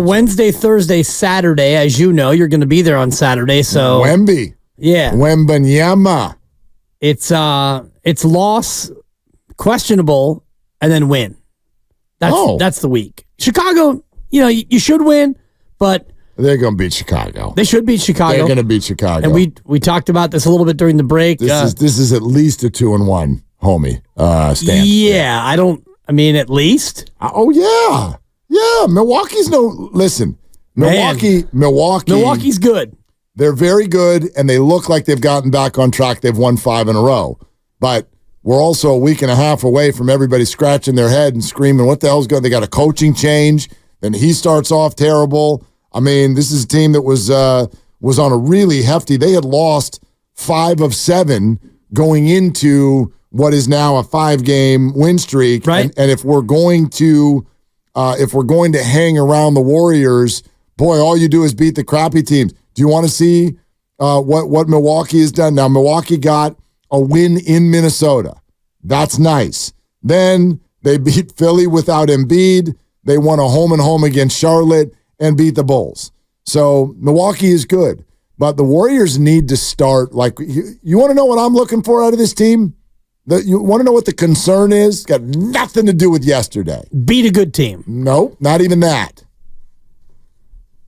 Wednesday, Thursday, Saturday. As you know, you're going to be there on Saturday. So Wemby. Yeah. Wembanyama. It's loss, questionable, and then win. That's the week. Chicago, you should win, but they're going to beat Chicago. They should beat Chicago. They're going to beat Chicago. And we talked about this a little bit during the break. This is at least a 2-1, homie. Stand. Yeah, at least. Oh yeah. Yeah, Milwaukee's Milwaukee's good. They're very good, and they look like they've gotten back on track. They've won 5 in a row. But we're also a week and a half away from everybody scratching their head and screaming, what the hell's going on? They got a coaching change, and he starts off terrible. I mean, this is a team that was on a really hefty. They had lost 5 of 7 going into what is now a 5-game win streak. Right. And if we're going to hang around the Warriors, boy, all you do is beat the crappy teams. Do you want to see what Milwaukee has done? Now, Milwaukee got a win in Minnesota. That's nice. Then they beat Philly without Embiid. They won a home-and-home against Charlotte and beat the Bulls. So Milwaukee is good. But the Warriors need to start. Like, you want to know what I'm looking for out of this team? You want to know what the concern is? Got nothing to do with yesterday. Beat a good team. Nope, not even that.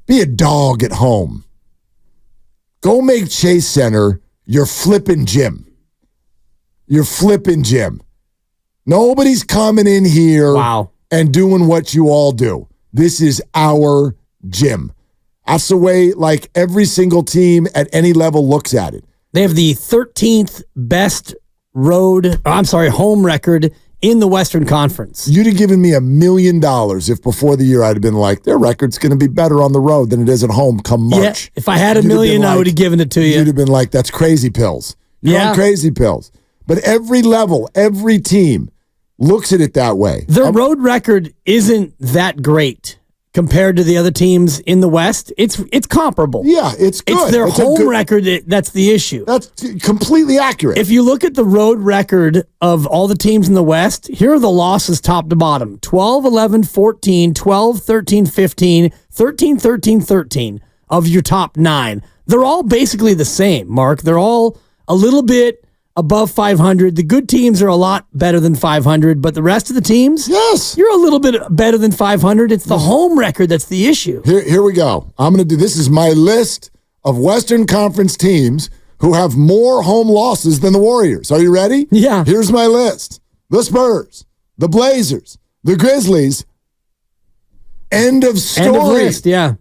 Be a dog at home. Go make Chase Center your flipping gym. Your flipping gym. Nobody's coming in here and doing what you all do. This is our gym. That's the way, like, every single team at any level looks at it. They have the 13th best home record in the Western Conference. You'd have given me $1 million if before the year I'd have been like, their record's going to be better on the road than it is at home come March. Yeah, if I had $1 million, I would have given it to you. You'd have been like, that's crazy pills. You're on crazy pills. But every level, every team looks at it that way. Their road record isn't that great compared to the other teams in the West. It's comparable. Yeah, it's good. It's their home record that's the issue. That's completely accurate. If you look at the road record of all the teams in the West, here are the losses top to bottom. 12, 11, 14, 12, 13, 15, 13, 13, 13 of your top 9. They're all basically the same, Mark. They're all a little bit above 500. The good teams are a lot better than 500, but the rest of the teams, yes, you're a little bit better than 500. It's the home record that's the issue. Here we go. I'm going to do this is my list of Western Conference teams who have more home losses than the Warriors. Are you ready? Yeah. Here's my list. The Spurs, the Blazers, the Grizzlies. End of story. End of list, yeah.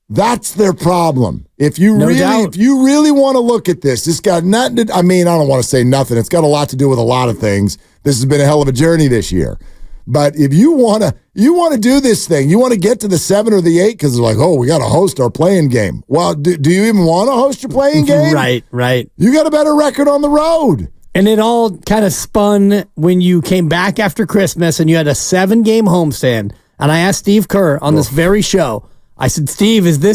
That's their problem. If you really want to look at this, it's got nothing to, I don't want to say nothing. It's got a lot to do with a lot of things. This has been a hell of a journey this year. But if you want to do this thing, you want to get to the 7 or the 8 because it's like, oh, we got to host our playing game. Well, do you even want to host your playing game? Right. You got a better record on the road. And it all kind of spun when you came back after Christmas and you had a 7-game homestand. And I asked Steve Kerr on this very show, I said, Steve, do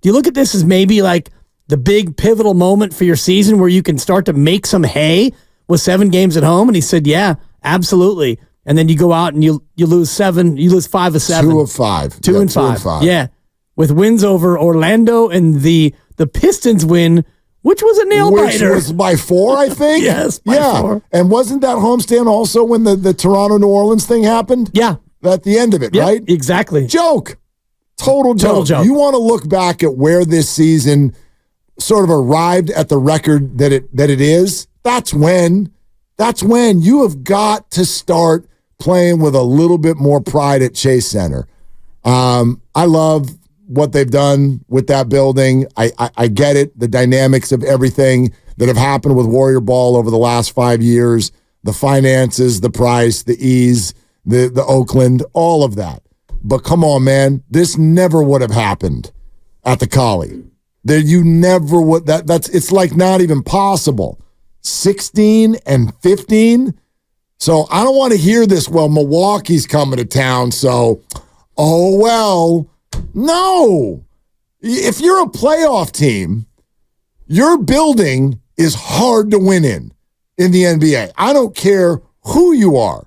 you look at this as maybe like the big pivotal moment for your season where you can start to make some hay with 7 games at home? And he said, yeah, absolutely. And then you go out and you lose 7, you lose 5 of 7. 2 of 5. 2 and 5. Yeah. With wins over Orlando and the Pistons win, which was a nail biter. Which was by 4, I think? Yes, by 4. And wasn't that homestand also when the Toronto-New Orleans thing happened? Yeah. At the end of it, right? Exactly. Joke. Total joke. You want to look back at where this season sort of arrived at the record that it is. That's when you have got to start playing with a little bit more pride at Chase Center. I love what they've done with that building. I get it, the dynamics of everything that have happened with Warrior Ball over the last 5 years, the finances, the price, the ease, the Oakland, all of that. But come on, man, this never would have happened at the Collie. You never would. It's like not even possible. 16 and 15. So I don't want to hear this. Well, Milwaukee's coming to town, so no. If you're a playoff team, your building is hard to win in the NBA. I don't care who you are.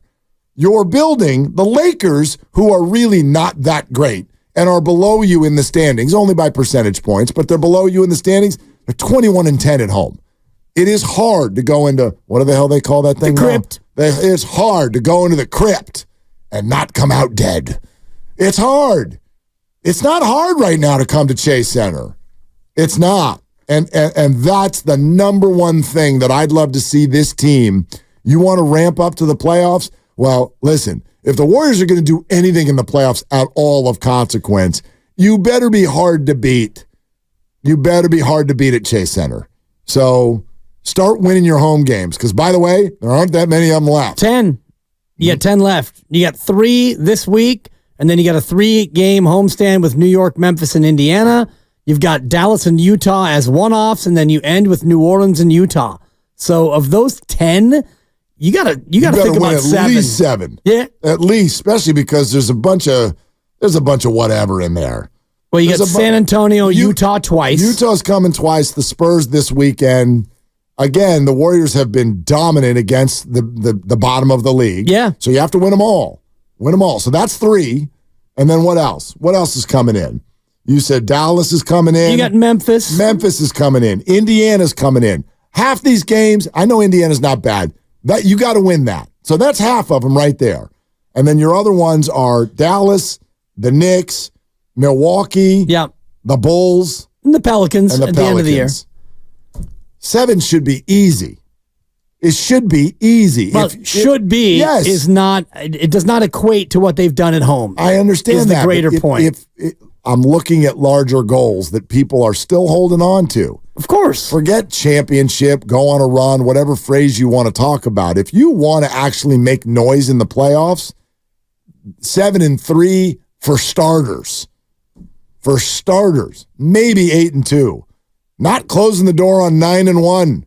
Your building, the Lakers, who are really not that great, and are below you in the standings, only by percentage points, but they're below you in the standings. They're 21-10 at home. It is hard to go into, what the hell they call that thing? The crypt. It's hard to go into the crypt and not come out dead. It's hard. It's not hard right now to come to Chase Center. It's not. And that's the number one thing that I'd love to see this team. You want to ramp up to the playoffs? Well, listen, if the Warriors are going to do anything in the playoffs at all of consequence, you better be hard to beat. You better be hard to beat at Chase Center. So start winning your home games because, by the way, there aren't that many of them left. 10. You got 10 left. You got 3 this week, and then you got a 3-game homestand with New York, Memphis, and Indiana. You've got Dallas and Utah as one-offs, and then you end with New Orleans and Utah. So of those 10, you gotta think about at 7. At least 7. Yeah. At least, especially because there's a bunch of whatever in there. Well, you got San Antonio, Utah twice. Utah's coming twice. The Spurs this weekend. Again, the Warriors have been dominant against the bottom of the league. Yeah. So you have to win them all. Win them all. So that's 3. And then what else? What else is coming in? You said Dallas is coming in. You got Memphis. Memphis is coming in. Indiana's coming in. Half these games, I know Indiana's not bad. That you got to win that. So that's half of them right there. And then your other ones are Dallas, the Knicks, Milwaukee, the Bulls, and the Pelicans at the end of the year. 7 should be easy. It should be easy. Well, is not. It does not equate to what they've done at home. I understand is that. The greater point. I'm looking at larger goals that people are still holding on to. Of course. Forget championship, go on a run, whatever phrase you want to talk about. If you want to actually make noise in the playoffs, 7-3 for starters. For starters, maybe 8-2. Not closing the door on 9-1.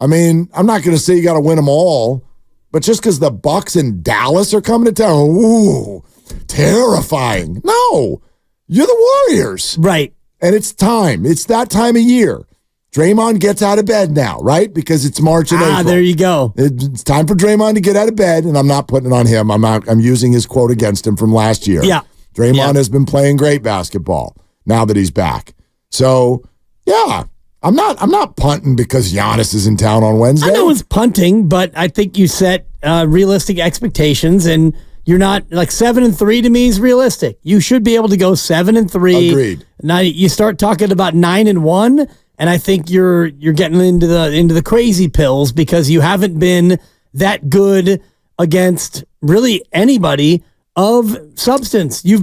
I mean, I'm not going to say you got to win them all, but just because the Bucks and Dallas are coming to town, ooh, terrifying. No, you're the Warriors. Right. And it's time. It's that time of year. Draymond gets out of bed now, right? Because it's March and April. There you go. It's time for Draymond to get out of bed, and I'm not putting it on him. I'm using his quote against him from last year. Yeah. Draymond has been playing great basketball now that he's back. So, yeah, I'm not punting because Giannis is in town on Wednesday. I know it's punting, but I think you set realistic expectations, and you're not like 7-3 to me is realistic. You should be able to go 7-3. Agreed. Now you start talking about 9-1, and I think you're getting into the crazy pills because you haven't been that good against really anybody of substance. You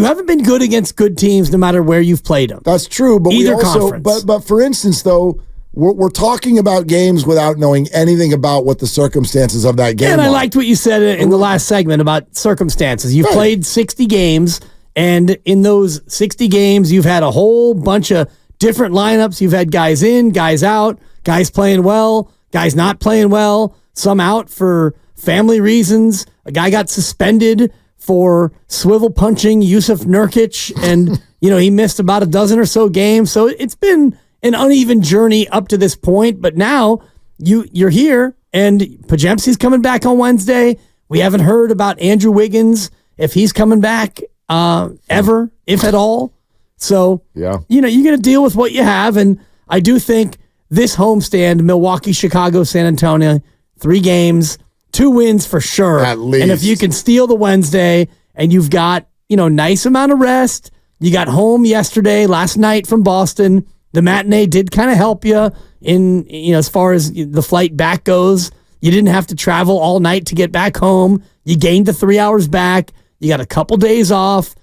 haven't been good against good teams no matter where you've played them. That's true, but either conference. But for instance, though, we're talking about games without knowing anything about what the circumstances of that game are. And I liked what you said in the last segment about circumstances. You've played 60 games, and in those 60 games, you've had a whole bunch of different lineups. You've had guys in, guys out, guys playing well, guys not playing well, some out for family reasons. A guy got suspended for swivel punching Yusuf Nurkic, and he missed about a dozen or so games. So it's been an uneven journey up to this point, but now you're here, and Pajemski's coming back on Wednesday. We haven't heard about Andrew Wiggins, if he's coming back ever, if at all. So, you're going to deal with what you have, and I do think this homestand, Milwaukee, Chicago, San Antonio, 3 games, 2 wins for sure. At least. And if you can steal the Wednesday and you've got, nice amount of rest, you got home last night from Boston. The matinee did kind of help you in, as far as the flight back goes. You didn't have to travel all night to get back home. You gained the 3 hours back. You got a couple days off.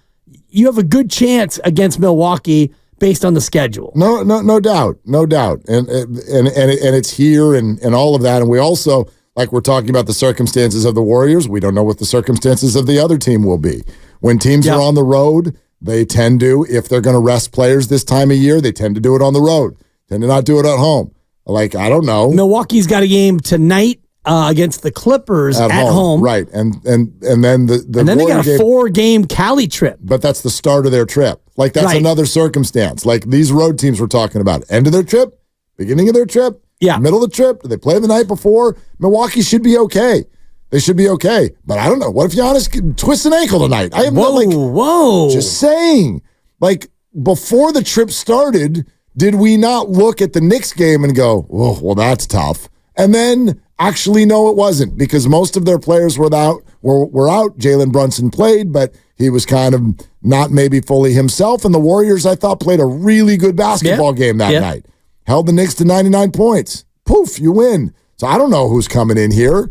You have a good chance against Milwaukee based on the schedule. No doubt. And it's here and all of that. And we also, like we're talking about the circumstances of the Warriors, we don't know what the circumstances of the other team will be. When teams are on the road, they tend to, if they're going to rest players this time of year, they tend to do it on the road. Tend to not do it at home. Like, I don't know. Milwaukee's got a game tonight against the Clippers at home. Right. And then then they got a 4-game Cali trip. But that's the start of their trip. Like, that's another circumstance. Like, these road teams we're talking about. End of their trip, beginning of their trip, middle of the trip. Do they play the night before? Milwaukee should be okay. They should be okay. But I don't know. What if Giannis twists an ankle tonight? I am whoa. Just saying. Like, before the trip started, did we not look at the Knicks game and go, oh, well, that's tough? And then actually, no, it wasn't, because most of their players were out. Jalen Brunson played, but he was kind of not maybe fully himself. And the Warriors, I thought, played a really good basketball game that night. Held the Knicks to 99 points. Poof, you win. So I don't know who's coming in here.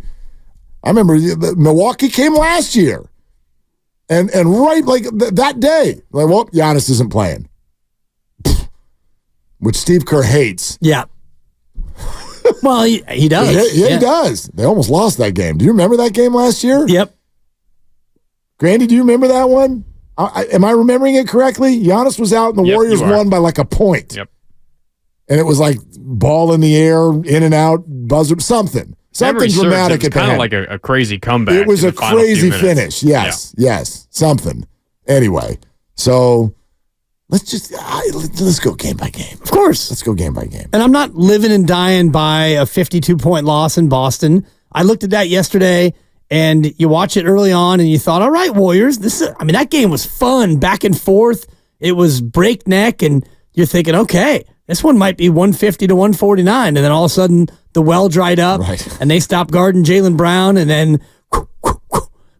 I remember Milwaukee came last year. And right like that day, like, well, Giannis isn't playing. Which Steve Kerr hates. Yeah. Well, he does. He does. They almost lost that game. Do you remember that game last year? Yep. Grandy, do you remember that one? Am I remembering it correctly? Giannis was out and the Warriors won by like a point. Yep. And it was like ball in the air, in and out, buzzer, something dramatic at the end. Kind of like a crazy comeback. It was a crazy finish. Yes, something. Anyway, so let's go game by game. Of course. Let's go game by game. And I'm not living and dying by a 52-point loss in Boston. I looked at that yesterday, and you watch it early on, and you thought, all right, Warriors, that game was fun, back and forth. It was breakneck, and you're thinking, okay, this one might be 150 to 149. And then all of a sudden, the well dried up, and they stopped guarding Jaylen Brown, and then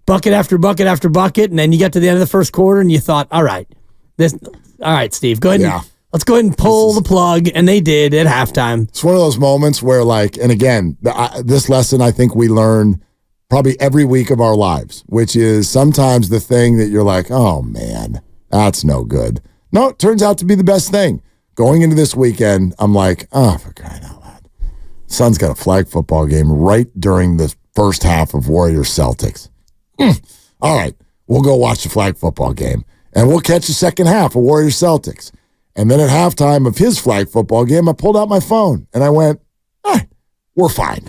bucket after bucket after bucket. And then you got to the end of the first quarter, and you thought, all right, Steve, go ahead let's go ahead and pull the plug. And they did at halftime. It's one of those moments where, like, and again, this lesson I think we learn probably every week of our lives, which is sometimes the thing that you're like, oh, man, that's no good. No, it turns out to be the best thing. Going into this weekend, I'm like, oh, for crying out loud. Son's got a flag football game right during the first half of Warriors-Celtics. All right, we'll go watch the flag football game, and we'll catch the second half of Warriors-Celtics. And then at halftime of his flag football game, I pulled out my phone, and I went, all right, we're fine.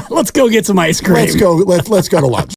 Let's go get some ice cream. Let's go to lunch.